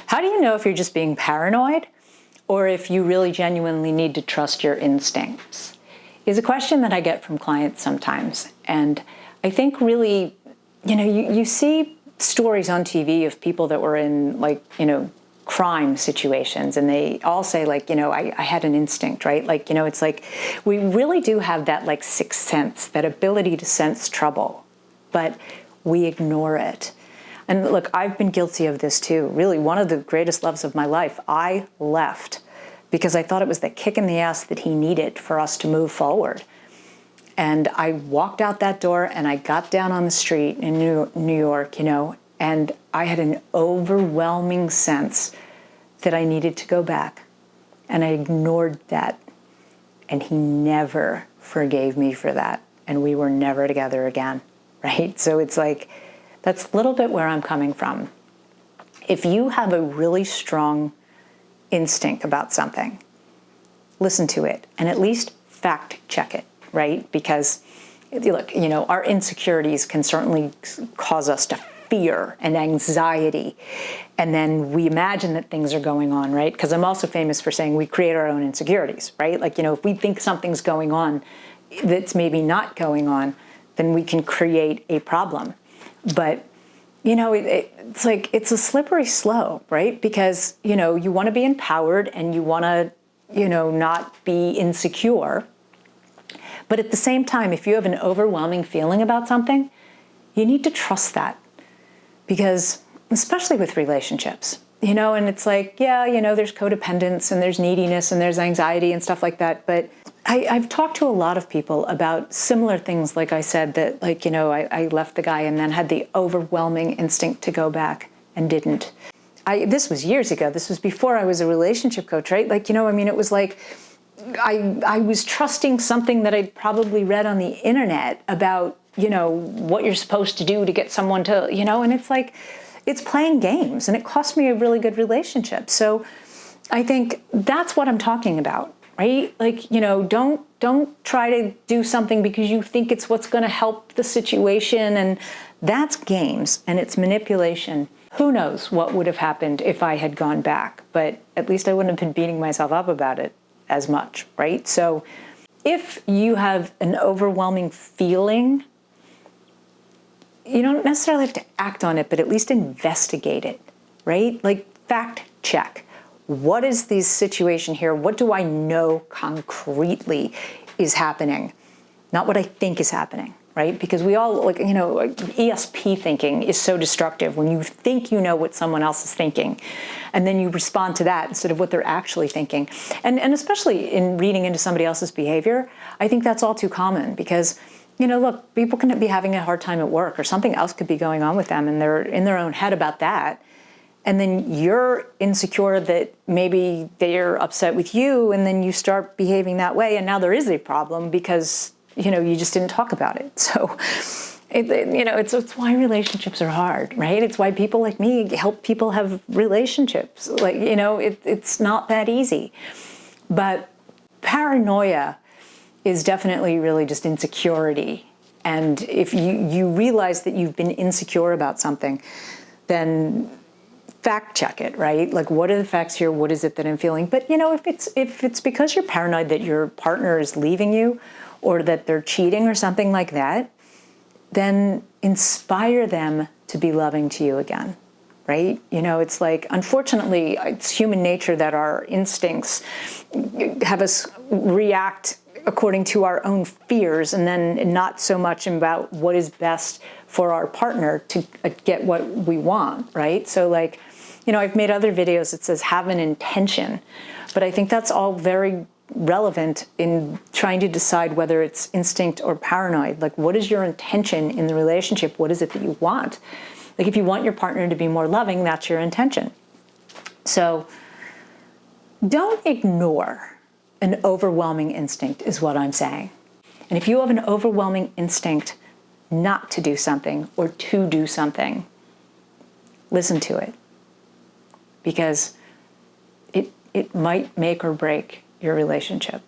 How do you know if you're just being paranoid or if you really genuinely need to trust your instincts? Is a question that I get from clients sometimes. And I think really, you see stories on TV of people that were in crime situations, and they all say I had an instinct, right? It's like we really do have that sixth sense, that ability to sense trouble, but we ignore it. And look, I've been guilty of this too. Really, one of the greatest loves of my life, I left because I thought it was the kick in the ass that he needed for us to move forward. And I walked out that door and I got down on the street in New York, and I had an overwhelming sense that I needed to go back. And I ignored that. And he never forgave me for that. And we were never together again, right? So it's like, that's a little bit where I'm coming from. If you have a really strong instinct about something, listen to it and at least fact check it, right? Because look, our insecurities can certainly cause us to fear and anxiety. And then we imagine that things are going on, right? Because I'm also famous for saying we create our own insecurities, right? If we think something's going on that's maybe not going on, then we can create a problem. But, it's like, it's a slippery slope, right? Because, you want to be empowered and you want to, not be insecure. But at the same time, if you have an overwhelming feeling about something, you need to trust that. Because, especially with relationships, and it's like, there's codependence and there's neediness and there's anxiety and stuff like that. But I've talked to a lot of people about similar things, like I said, that I left the guy and then had the overwhelming instinct to go back and didn't. This was years ago. This was before I was a relationship coach, right? It was like I was trusting something that I'd probably read on the internet about, what you're supposed to do to get someone to, and it's like, it's playing games and it cost me a really good relationship. So I think that's what I'm talking about, right? Don't try to do something because you think it's what's going to help the situation. And that's games and it's manipulation. Who knows what would have happened if I had gone back, but at least I wouldn't have been beating myself up about it as much, right? So if you have an overwhelming feeling, you don't necessarily have to act on it, but at least investigate it, right? Fact check. What is the situation here? What do I know concretely is happening? Not what I think is happening, right? Because we all, ESP thinking is so destructive when you think you know what someone else is thinking, and then you respond to that instead of what they're actually thinking. And especially in reading into somebody else's behavior, I think that's all too common because look, people can be having a hard time at work or something else could be going on with them and they're in their own head about that. And then you're insecure that maybe they're upset with you and then you start behaving that way. And now there is a problem because, you just didn't talk about it. So, it's why relationships are hard, right? It's why people like me help people have relationships. It's not that easy. But paranoia is definitely really just insecurity. And if you realize that you've been insecure about something, then fact check it, right? What are the facts here? What is it that I'm feeling? But if it's because you're paranoid that your partner is leaving you or that they're cheating or something like that, then inspire them to be loving to you again, right? It's like, unfortunately, it's human nature that our instincts have us react according to our own fears and then not so much about what is best for our partner to get what we want, right? So I've made other videos that says have an intention, but I think that's all very relevant in trying to decide whether it's instinct or paranoid. What is your intention in the relationship? What is it that you want? If you want your partner to be more loving, that's your intention. So don't ignore an overwhelming instinct is what I'm saying. And if you have an overwhelming instinct not to do something or to do something, listen to it. Because it might make or break your relationship.